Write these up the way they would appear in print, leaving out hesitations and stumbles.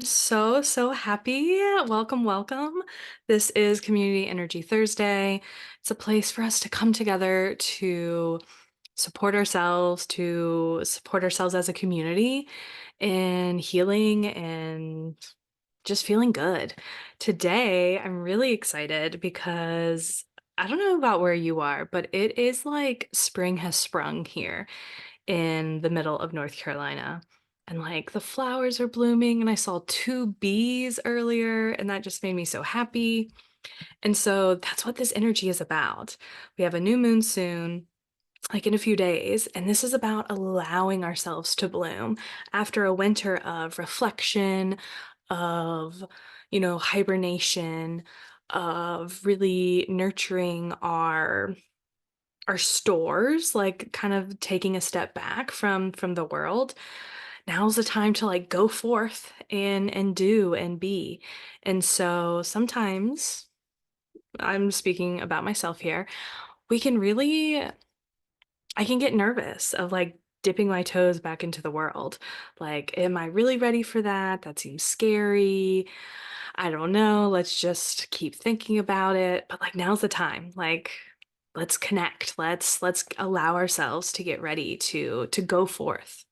So happy. Welcome, welcome. This is Community Energy Thursday. It's a place for us to come together to support ourselves as a community in healing and just feeling good. Today, I'm really excited because I don't know about where you are, but it is like spring has sprung here in the middle of North Carolina. And like the flowers are blooming, and I saw two bees earlier, and that just made me so happy. And so that's what this energy is about. We have a new moon soon, like in a few days, and this is about allowing ourselves to bloom after a winter of reflection, of, hibernation, of really nurturing our stores, like kind of taking a step back from the world. Now's the time to like go forth and do and be. And so sometimes, I'm speaking about myself here, we can really I can get nervous of like dipping my toes back into the world. Like, am I really ready for that? That seems scary. I don't know. Let's just keep thinking about it. But like now's the time. Like, let's connect. Let's allow ourselves to get ready to go forth.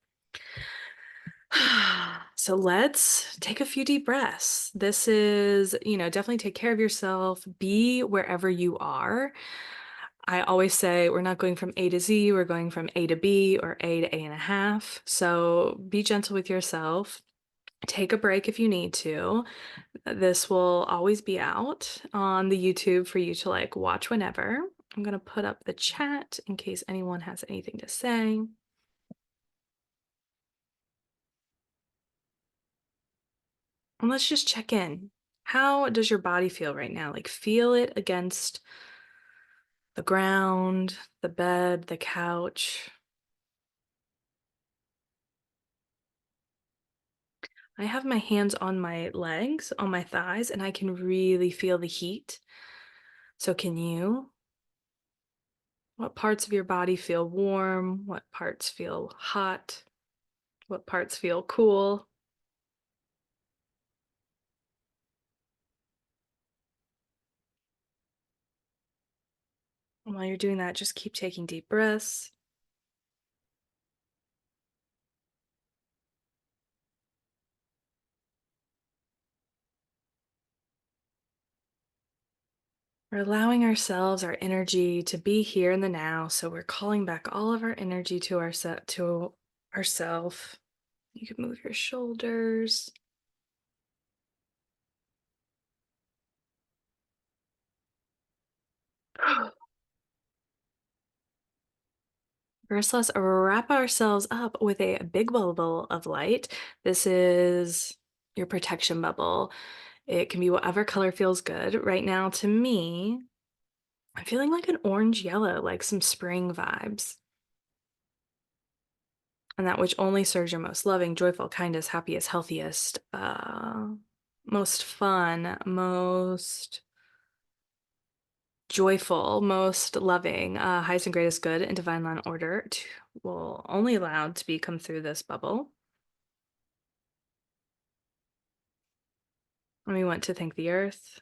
So let's take a few deep breaths. This is, definitely take care of yourself. Be wherever you are. I always say we're not going from A to Z, we're going from A to B or A to A and a half. So be gentle with yourself. Take a break if you need to. This will always be out on the YouTube for you to like watch whenever. I'm going to put up the chat in case anyone has anything to say. And let's just check in. How does your body feel right now? Like feel it against the ground, the bed, the couch. I have my hands on my legs, on my thighs, and I can really feel the heat. So can you? What parts of your body feel warm? What parts feel hot? What parts feel cool? And while you're doing that, just keep taking deep breaths. We're allowing ourselves, our energy to be here in the now. So we're calling back all of our energy to ourself. You can move your shoulders. First, let's wrap ourselves up with a big bubble of light. This is your protection bubble. It can be whatever color feels good. Right now, to me, I'm feeling like an orange yellow, like some spring vibes. And that which only serves your most loving, joyful, kindest, happiest, healthiest, most fun, most joyful, most loving, highest and greatest good and divine line order will only allowed to be come through this bubble. And we want to thank the earth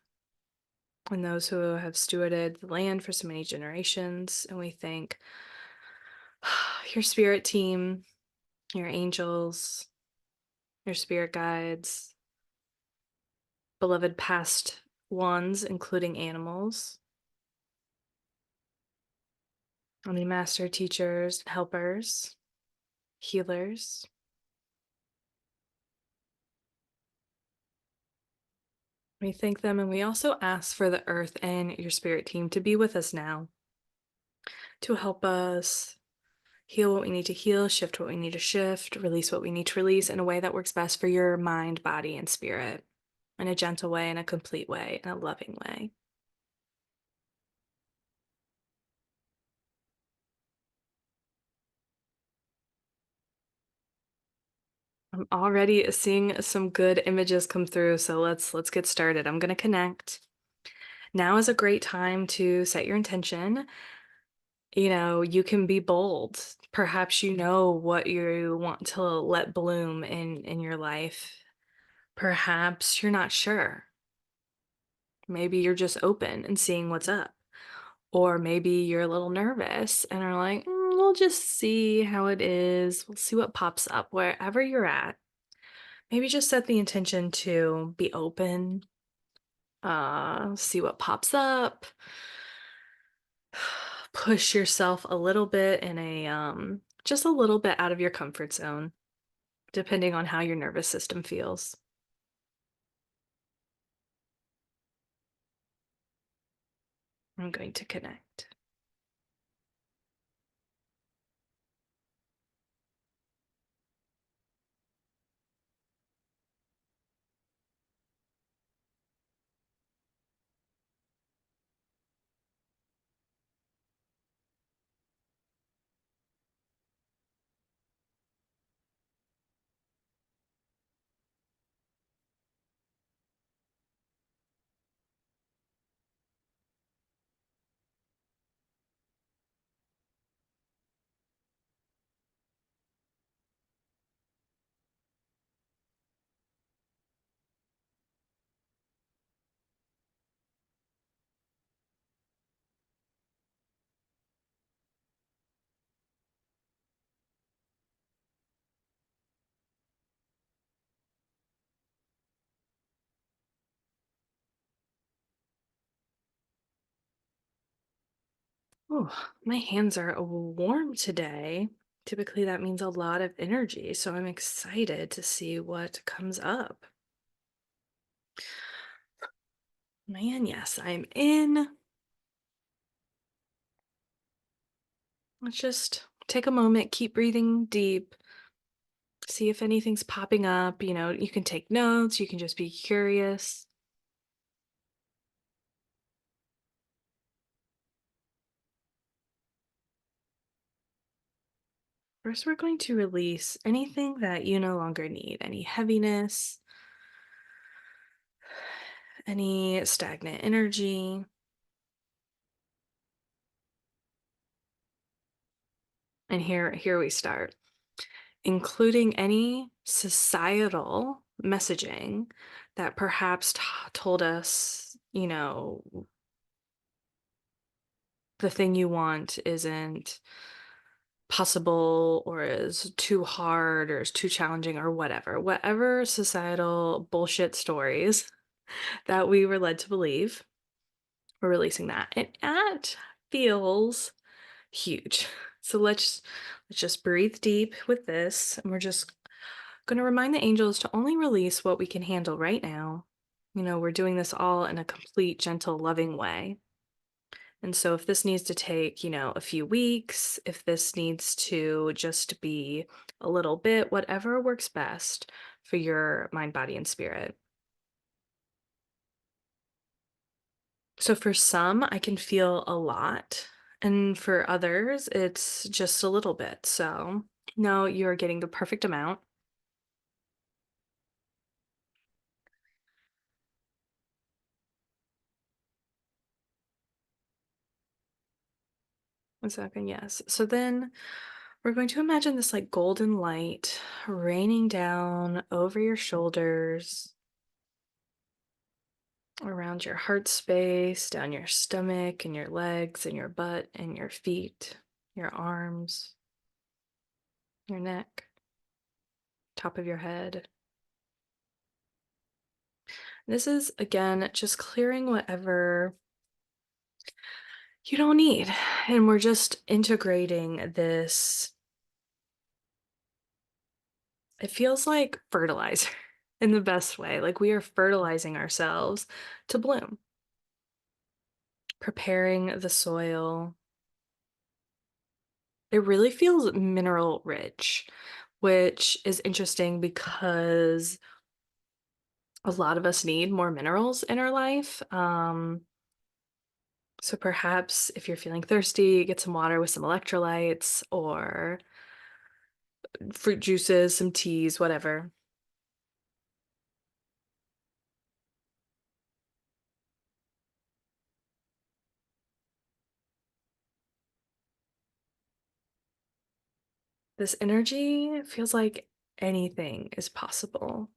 and those who have stewarded the land for so many generations. And we thank your spirit team, your angels, your spirit guides, beloved past ones, including animals, and the master teachers, helpers, healers. We thank them, and we also ask for the earth and your spirit team to be with us now, to help us heal what we need to heal, shift what we need to shift, release what we need to release in a way that works best for your mind, body, and spirit, in a gentle way, in a complete way, in a loving way. I'm already seeing some good images come through, so let's get started. I'm going to connect. Now is a great time to set your intention. You can be bold. Perhaps you know what you want to let bloom in your life. Perhaps you're not sure. Maybe you're just open and seeing what's up. Or maybe you're a little nervous and are like, we'll just see how it is. We'll see what pops up wherever you're at. Maybe just set the intention to be open, see what pops up, push yourself a little bit in just a little bit out of your comfort zone, depending on how your nervous system feels. I'm going to connect. Oh, my hands are warm today. Typically, that means a lot of energy, so I'm excited to see what comes up. Man, yes, I'm in. Let's just take a moment, keep breathing deep, see if anything's popping up. You can take notes, you can just be curious. First, we're going to release anything that you no longer need, any heaviness, any stagnant energy. And here we start, including any societal messaging that perhaps told us, the thing you want isn't possible or is too hard or is too challenging or whatever. Whatever societal bullshit stories that we were led to believe, we're releasing that. And that feels huge. So let's just breathe deep with this, and we're just going to remind the angels to only release what we can handle right now. We're doing this all in a complete, gentle, loving way. And so if this needs to take, a few weeks, if this needs to just be a little bit, whatever works best for your mind, body, and spirit. So for some, I can feel a lot. And for others, it's just a little bit. So no, you're getting the perfect amount. 1 second, yes. So then we're going to imagine this like golden light raining down over your shoulders, around your heart space, down your stomach and your legs and your butt and your feet, your arms, your neck, top of your head. This is again just clearing whatever you don't need. And we're just integrating this. It feels like fertilizer in the best way. Like we are fertilizing ourselves to bloom, preparing the soil. It really feels mineral rich, which is interesting because a lot of us need more minerals in our life. So perhaps if you're feeling thirsty, get some water with some electrolytes or fruit juices, some teas, whatever. This energy feels like anything is possible.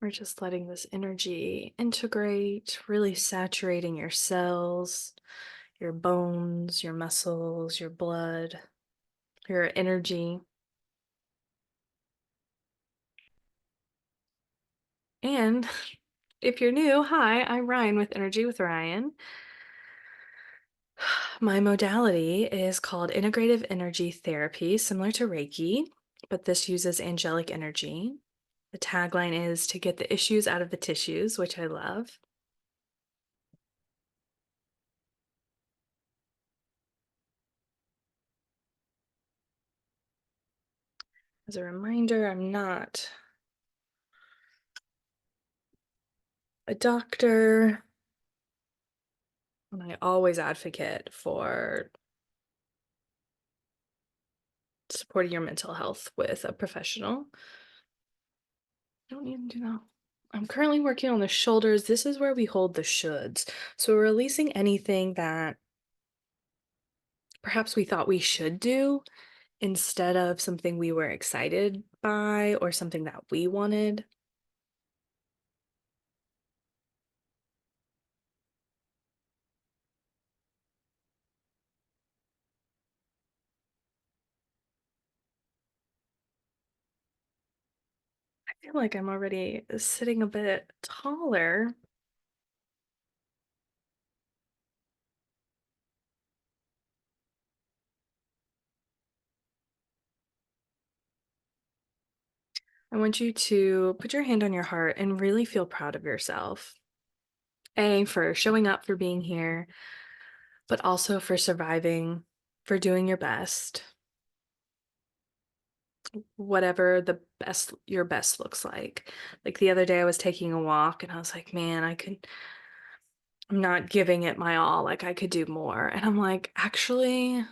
We're just letting this energy integrate, really saturating your cells, your bones, your muscles, your blood, your energy. And if you're new, hi, I'm Ryan with Energy with Ryan. My modality is called integrative energy therapy, similar to Reiki, but this uses angelic energy. The tagline is to get the issues out of the tissues, which I love. As a reminder, I'm not a doctor, and I always advocate for supporting your mental health with a professional. I don't even do that. I'm currently working on the shoulders. This is where we hold the shoulds. So we're releasing anything that perhaps we thought we should do instead of something we were excited by or something that we wanted. I feel like I'm already sitting a bit taller. I want you to put your hand on your heart and really feel proud of yourself. A, for showing up, for being here, but also for surviving, for doing your best, whatever the best your best looks like. Like the other day I was taking a walk and I was like, man, I'm not giving it my all. Like I could do more. And I'm like, actually,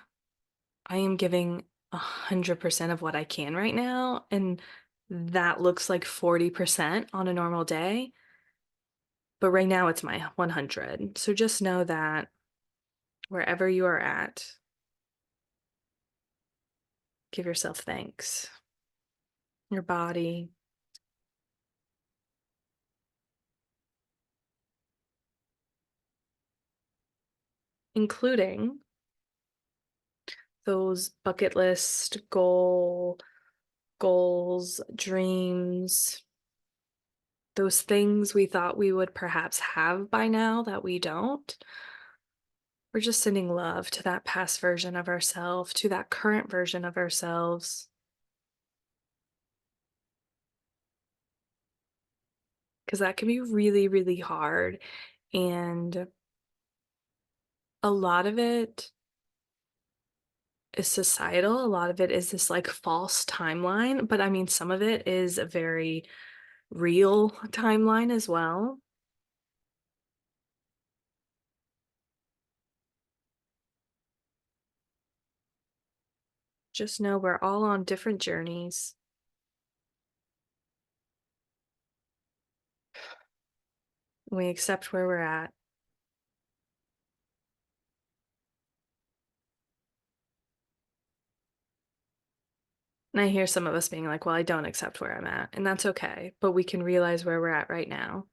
I am giving 100% of what I can right now. And that looks like 40% on a normal day. But right now it's my 100. So just know that wherever you are at, give yourself thanks. Your body, including those bucket list goals, dreams, those things we thought we would perhaps have by now that we don't. We're just sending love to that past version of ourselves, to that current version of ourselves, because that can be really, really hard. And a lot of it is societal, a lot of it is this like false timeline, but I mean, some of it is a very real timeline as well. Just know we're all on different journeys. We accept where we're at. And I hear some of us being like, well, I don't accept where I'm at. And that's okay. But we can realize where we're at right now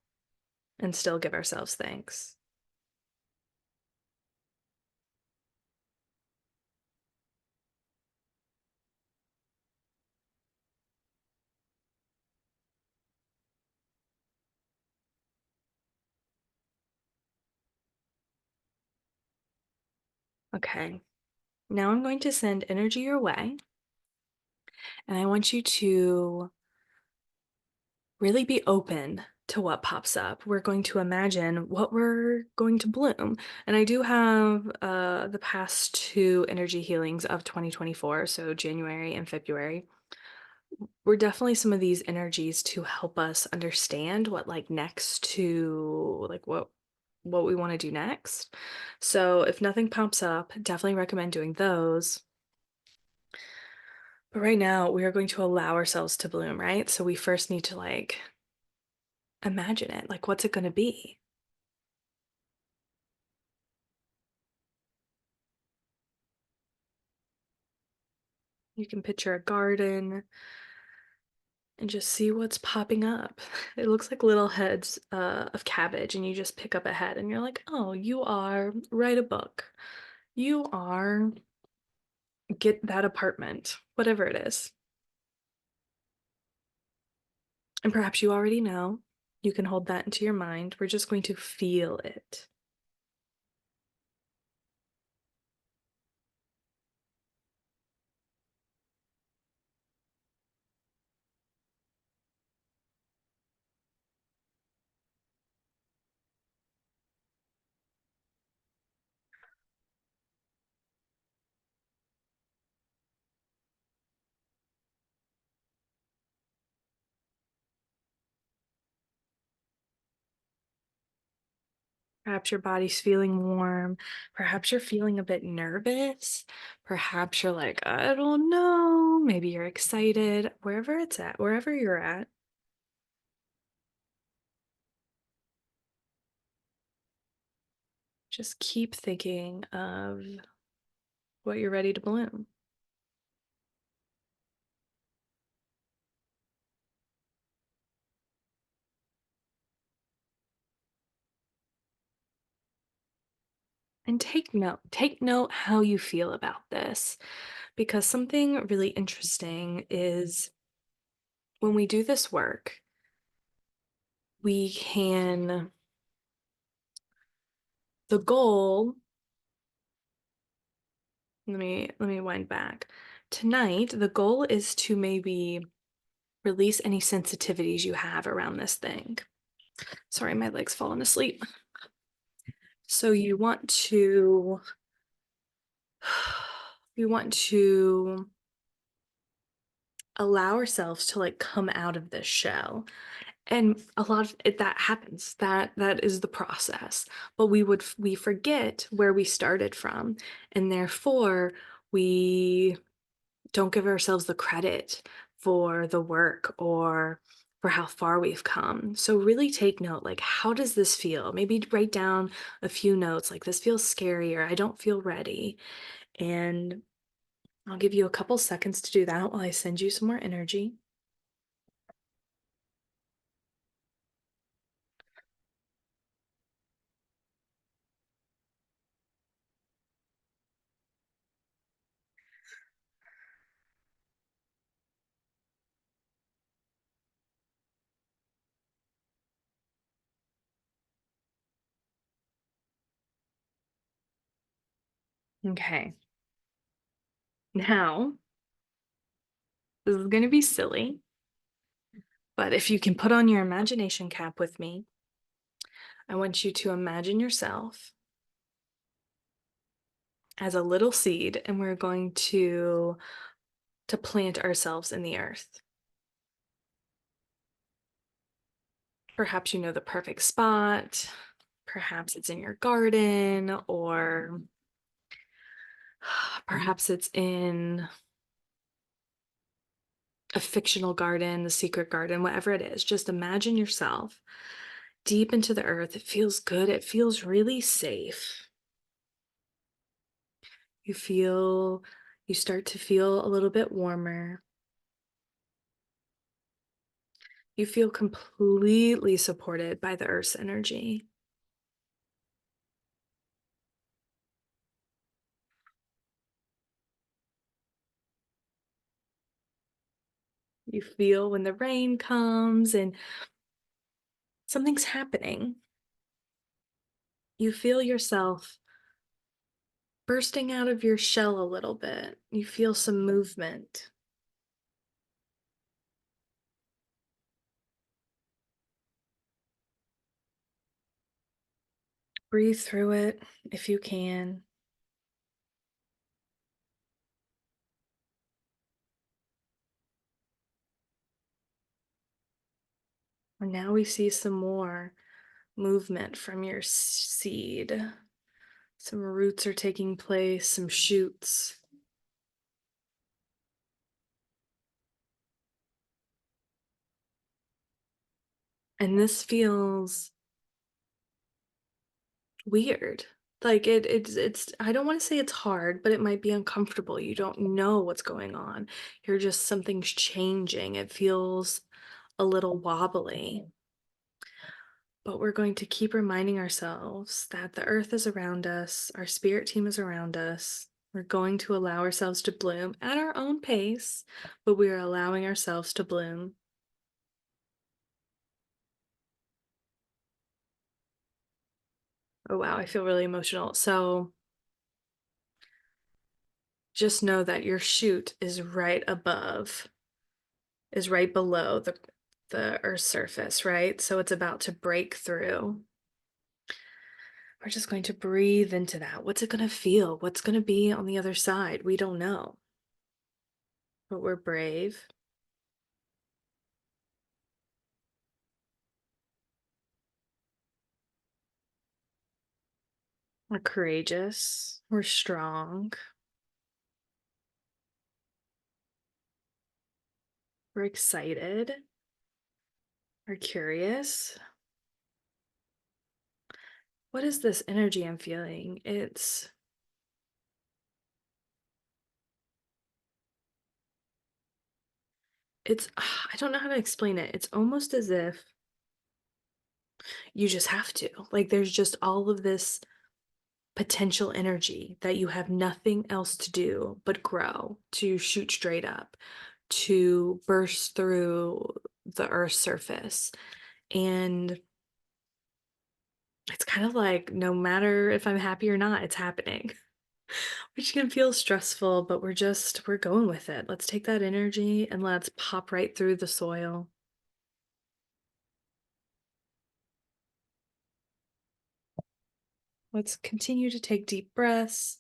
and still give ourselves thanks. Okay. Now I'm going to send energy your way. And I want you to really be open to what pops up. We're going to imagine what we're going to bloom. And I do have the past two energy healings of 2024, so January and February. We're definitely some of these energies to help us understand what like next to like what we want to do next. So if nothing pops up, definitely recommend doing those. But right now, we are going to allow ourselves to bloom, right? So we first need to like imagine it. Like, what's it going to be? You can picture a garden and just see what's popping up. It looks like little heads of cabbage, and you just pick up a head, and you're like, oh, you are write a book. You are get that apartment, whatever it is. And perhaps you already know. You can hold that into your mind. We're just going to feel it. Perhaps your body's feeling warm. Perhaps you're feeling a bit nervous. Perhaps you're like, I don't know. Maybe you're excited. Wherever it's at, wherever you're at, just keep thinking of what you're ready to bloom. And take note. Take note how you feel about this, because something really interesting is when we do this work, we can, the goal, let me wind back. Tonight, the goal is to maybe release any sensitivities you have around this thing. Sorry, my leg's fallen asleep. So you want to allow ourselves to like come out of this shell. And a lot of it, that happens. That is the process. But we forget where we started from, and therefore we don't give ourselves the credit for the work or for how far we've come. So really take note, like, how does this feel? Maybe write down a few notes, like, this feels scary, or I don't feel ready. And I'll give you a couple seconds to do that while I send you some more energy. Okay. Now, this is going to be silly, but if you can put on your imagination cap with me, I want you to imagine yourself as a little seed, and we're going to plant ourselves in the earth. Perhaps you know the perfect spot. Perhaps it's in your garden, or perhaps it's in a fictional garden, the secret garden, whatever it is. Just imagine yourself deep into the earth. It feels good. It feels really safe. You start to feel a little bit warmer. You feel completely supported by the earth's energy. You feel when the rain comes and something's happening. You feel yourself bursting out of your shell a little bit. You feel some movement. Breathe through it if you can. And now we see some more movement from your seed. Some roots are taking place, some shoots. And this feels weird. Like it's I don't want to say it's hard, but it might be uncomfortable. You don't know what's going on. You're just something's changing. It feels a little wobbly. But we're going to keep reminding ourselves that the earth is around us, our spirit team is around us. We're going to allow ourselves to bloom at our own pace, but we are allowing ourselves to bloom. Oh, wow, I feel really emotional. So just know that your shoot is right below the earth's surface, right? So it's about to break through. We're just going to breathe into that. What's it going to feel? What's going to be on the other side? We don't know, but we're brave. We're courageous. We're strong. We're excited. We're curious. What is this energy I'm feeling? It's I don't know how to explain it. It's almost as if you just have to. Like there's just all of this potential energy that you have nothing else to do but grow, to shoot straight up, to burst through the earth's surface. And it's kind of like no matter if I'm happy or not, it's happening. Which can feel stressful, but we're going with it. Let's take that energy and let's pop right through the soil. Let's continue to take deep breaths.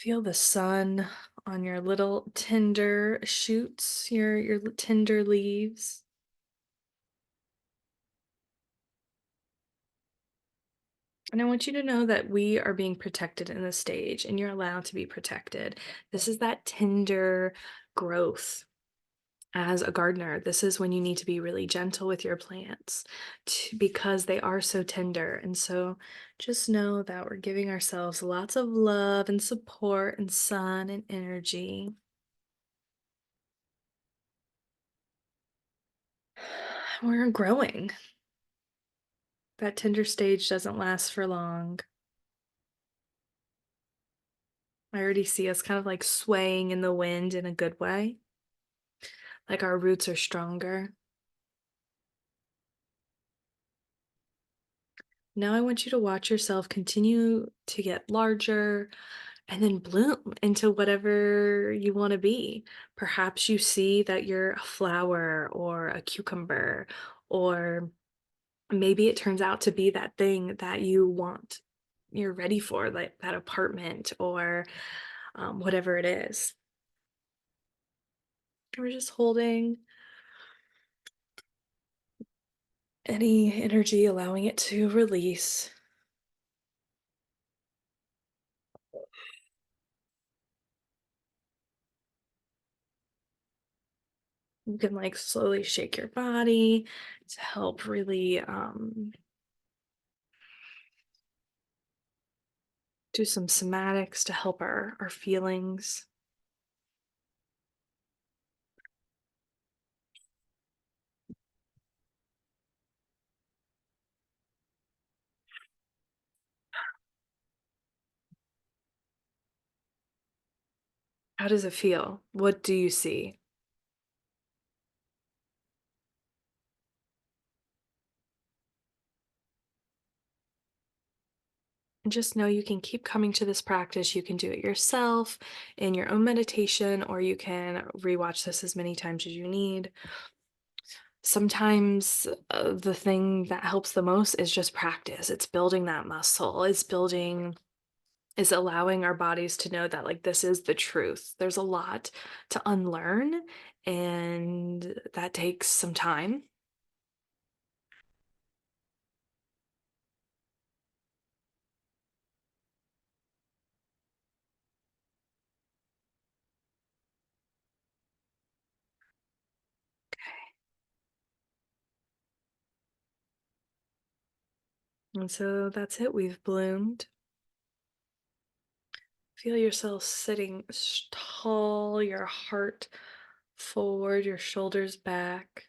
Feel the sun on your little tender shoots, your tender leaves. And I want you to know that we are being protected in this stage and you're allowed to be protected. This is that tender growth. As a gardener, this is when you need to be really gentle with your plants because they are so tender. And so just know that we're giving ourselves lots of love and support and sun and energy. We're growing. That tender stage doesn't last for long. I already see us kind of like swaying in the wind in a good way, like our roots are stronger. Now I want you to watch yourself continue to get larger and then bloom into whatever you want to be. Perhaps you see that you're a flower or a cucumber, or maybe it turns out to be that thing that you want. You're ready for, like that apartment or whatever it is. We're just holding any energy, allowing it to release. You can like slowly shake your body to help really do some somatics to help our feelings. How does it feel? What do you see? And just know you can keep coming to this practice. You can do it yourself in your own meditation, or you can rewatch this as many times as you need. Sometimes the thing that helps the most is just practice. It's building that muscle. Is allowing our bodies to know that like this is the truth. There's a lot to unlearn, and that takes some time. And so that's it. We've bloomed. Feel yourself sitting tall, your heart forward, your shoulders back.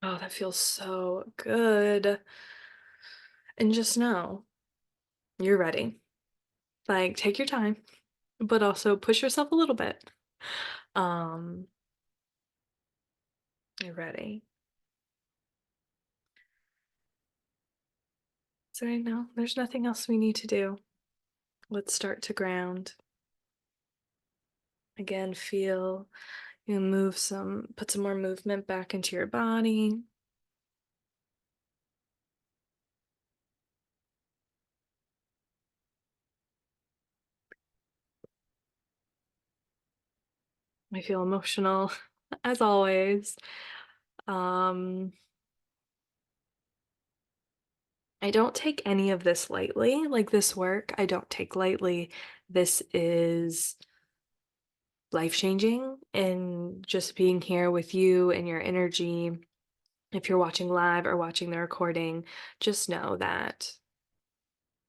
Oh, that feels so good. And just know you're ready. Like, take your time, but also push yourself a little bit. Um, you're ready. So right now, there's nothing else we need to do. Let's start to ground. Again, feel you move put some more movement back into your body. I feel emotional as always. Um, I don't take any of this lightly. Like this work, I don't take lightly. This is life changing, and just being here with you and your energy. If you're watching live or watching the recording, just know that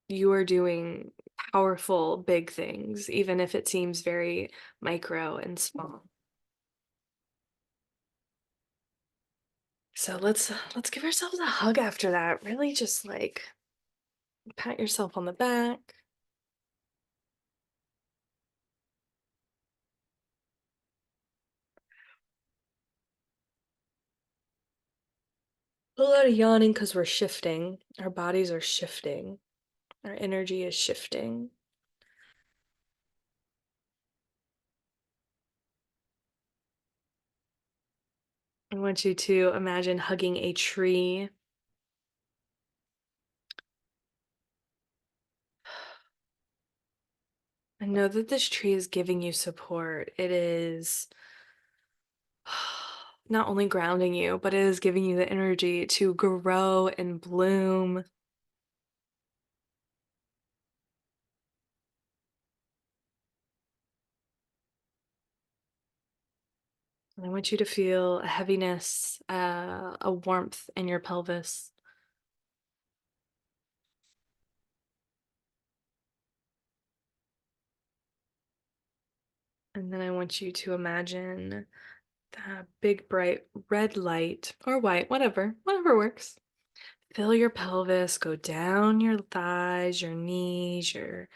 you are doing powerful, big things, even if it seems very micro and small. So let's give ourselves a hug after that. Really just like pat yourself on the back. A lot of yawning because we're shifting. Our bodies are shifting. Our energy is shifting. I want you to imagine hugging a tree. And know that this tree is giving you support. It is not only grounding you, but it is giving you the energy to grow and bloom. And I want you to feel a heaviness, a warmth in your pelvis. And then I want you to imagine that big, bright red light or white, whatever works. Fill your pelvis, go down your thighs, your knees, your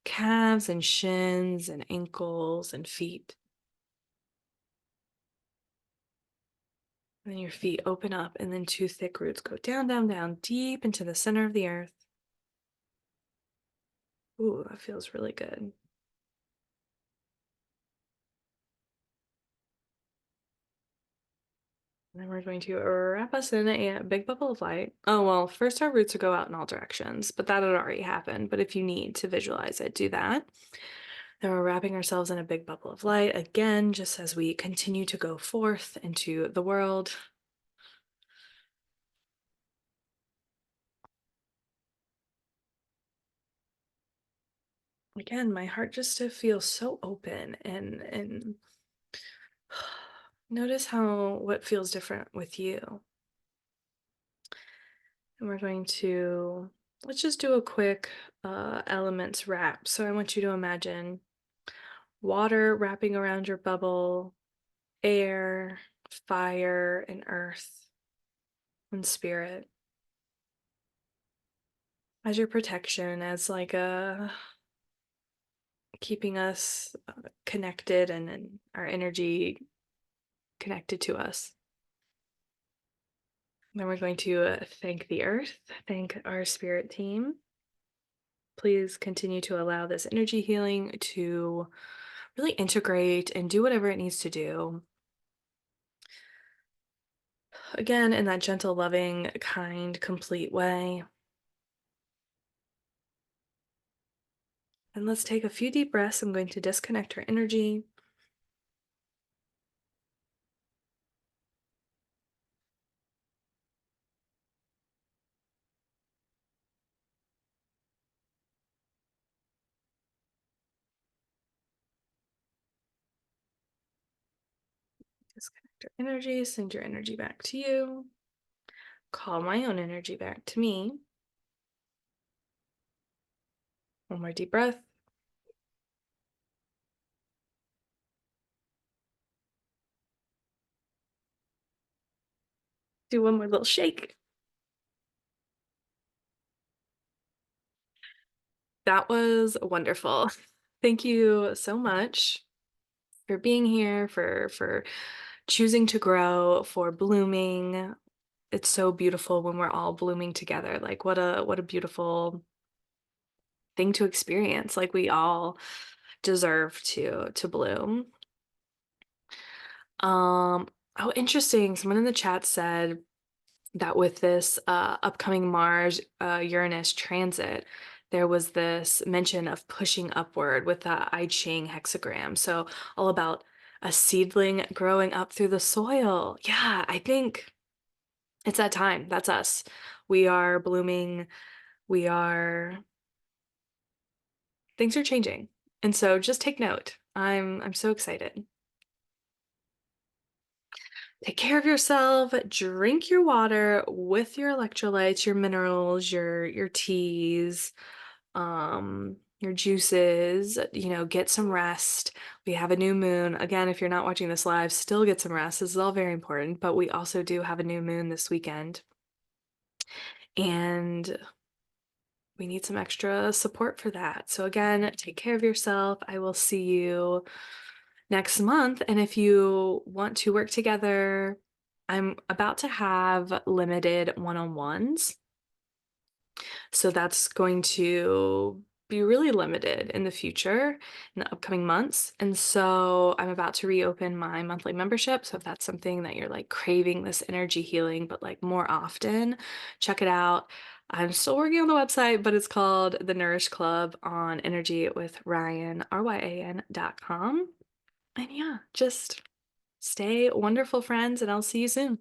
calves and shins and ankles and feet. And then your feet open up, and then two thick roots go down, down, down, deep into the center of the earth. Ooh, that feels really good. And then we're going to wrap us in a big bubble of light. Oh, well, first our roots will go out in all directions, but that had already happened. But if you need to visualize it, do that. Then we're wrapping ourselves in a big bubble of light again, just as we continue to go forth into the world. Again, my heart just to feel so open and notice how what feels different with you. And we're going to let's just do a quick elements wrap. So I want you to imagine water wrapping around your bubble, air, fire, and earth and spirit as your protection, as like a keeping us connected and our energy connected to us. Then we're going to thank the earth, thank our spirit team. Please continue to allow this energy healing to really integrate and do whatever it needs to do. Again, in that gentle, loving, kind, complete way. And let's take a few deep breaths. I'm going to disconnect our energy. Disconnect our energy, send your energy back to you. Call my own energy back to me. One more deep breath. Do one more little shake. That was wonderful. Thank you so much for being here, for choosing to grow, for blooming. It's so beautiful when we're all blooming together. Like what a beautiful thing to experience. Like we all deserve to bloom. Oh, interesting. Someone in the chat said that with this upcoming Mars Uranus transit, there was this mention of pushing upward with the I Ching hexagram. So all about a seedling growing up through the soil. Yeah, I think it's that time. That's us. We are blooming. We are Things are changing. And so just take note. I'm so excited. Take care of yourself, drink your water with your electrolytes, your minerals, your teas, your juices, get some rest. We have a new moon. Again, if you're not watching this live, still get some rest. This is all very important, but we also do have a new moon this weekend. And we need some extra support for that. So again, take care of yourself. I will see you next month. And if you want to work together, I'm about to have limited one-on-ones. So that's going to be really limited in the future, in the upcoming months. And so I'm about to reopen my monthly membership. So if that's something that you're like craving this energy healing, but like more often, check it out. I'm still working on the website, but it's called The Nourish Club on Energy with Ryan, RYAN.com. And yeah, just stay wonderful, friends, and I'll see you soon.